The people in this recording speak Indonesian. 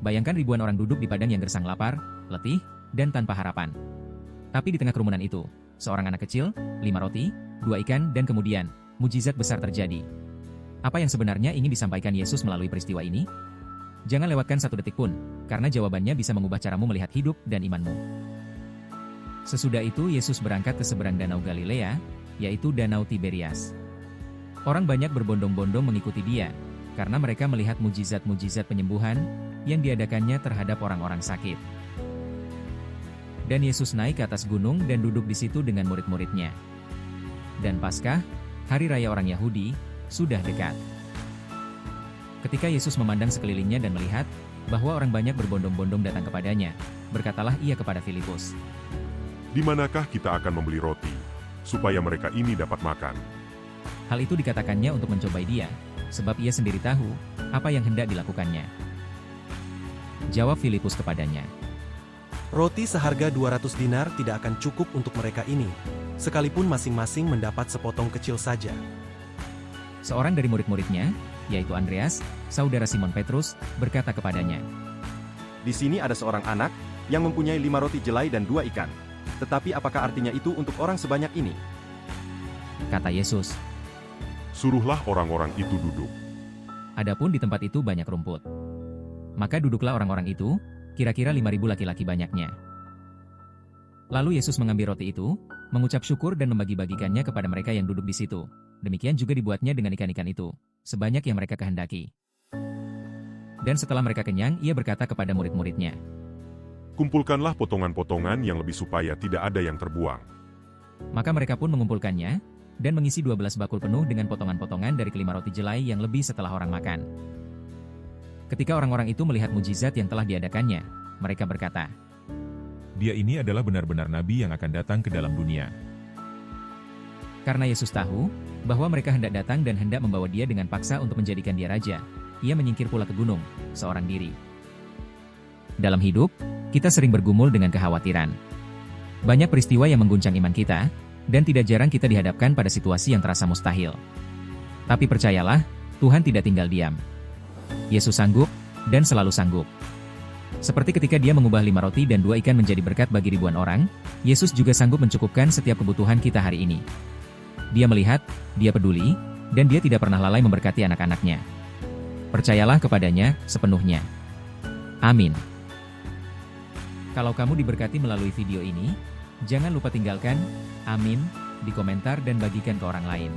Bayangkan ribuan orang duduk di padang yang gersang lapar, letih, dan tanpa harapan. Tapi di tengah kerumunan itu, seorang anak kecil, 5 roti, 2 ikan, dan kemudian, mujizat besar terjadi. Apa yang sebenarnya ingin disampaikan Yesus melalui peristiwa ini? Jangan lewatkan satu detik pun, karena jawabannya bisa mengubah caramu melihat hidup dan imanmu. Sesudah itu Yesus berangkat ke seberang Danau Galilea, yaitu Danau Tiberias. Orang banyak berbondong-bondong mengikuti dia, karena mereka melihat mujizat-mujizat penyembuhan yang diadakannya terhadap orang-orang sakit. Dan Yesus naik ke atas gunung dan duduk di situ dengan murid-muridnya. Dan Paskah, hari raya orang Yahudi, sudah dekat. Ketika Yesus memandang sekelilingnya dan melihat bahwa orang banyak berbondong-bondong datang kepadanya, berkatalah ia kepada Filipus, "Di manakah kita akan membeli roti, supaya mereka ini dapat makan?" Hal itu dikatakannya untuk mencobai dia, sebab ia sendiri tahu apa yang hendak dilakukannya. Jawab Filipus kepadanya, Roti seharga 200 dinar tidak akan cukup untuk mereka ini, sekalipun masing-masing mendapat sepotong kecil saja. Seorang dari murid-muridnya, yaitu Andreas, saudara Simon Petrus, berkata kepadanya, Di sini ada seorang anak yang mempunyai 5 roti jelai dan 2 ikan. Tetapi apakah artinya itu untuk orang sebanyak ini? Kata Yesus, Suruhlah orang-orang itu duduk. adapun di tempat itu banyak rumput. Maka duduklah orang-orang itu, kira-kira 5.000 laki-laki banyaknya. Lalu Yesus mengambil roti itu, mengucap syukur dan membagi-bagikannya kepada mereka yang duduk di situ. Demikian juga dibuatnya dengan ikan-ikan itu, sebanyak yang mereka kehendaki. Dan setelah mereka kenyang, ia berkata kepada murid-muridnya, Kumpulkanlah potongan-potongan yang lebih supaya tidak ada yang terbuang. Maka mereka pun mengumpulkannya, dan mengisi 12 bakul penuh dengan potongan-potongan dari kelima roti jelai yang lebih setelah orang makan. Ketika orang-orang itu melihat mujizat yang telah diadakannya, mereka berkata, Dia ini adalah benar-benar nabi yang akan datang ke dalam dunia. Karena Yesus tahu bahwa mereka hendak datang dan hendak membawa dia dengan paksa untuk menjadikan dia raja, ia menyingkir pula ke gunung, seorang diri. Dalam hidup, kita sering bergumul dengan kekhawatiran. Banyak peristiwa yang mengguncang iman kita, dan tidak jarang kita dihadapkan pada situasi yang terasa mustahil. Tapi percayalah, Tuhan tidak tinggal diam. Yesus sanggup, dan selalu sanggup. Seperti ketika dia mengubah 5 roti dan 2 ikan menjadi berkat bagi ribuan orang, Yesus juga sanggup mencukupkan setiap kebutuhan kita hari ini. Dia melihat, dia peduli, dan dia tidak pernah lalai memberkati anak-anaknya. Percayalah kepadanya sepenuhnya. Amin. Kalau kamu diberkati melalui video ini, jangan lupa tinggalkan amin di komentar dan bagikan ke orang lain.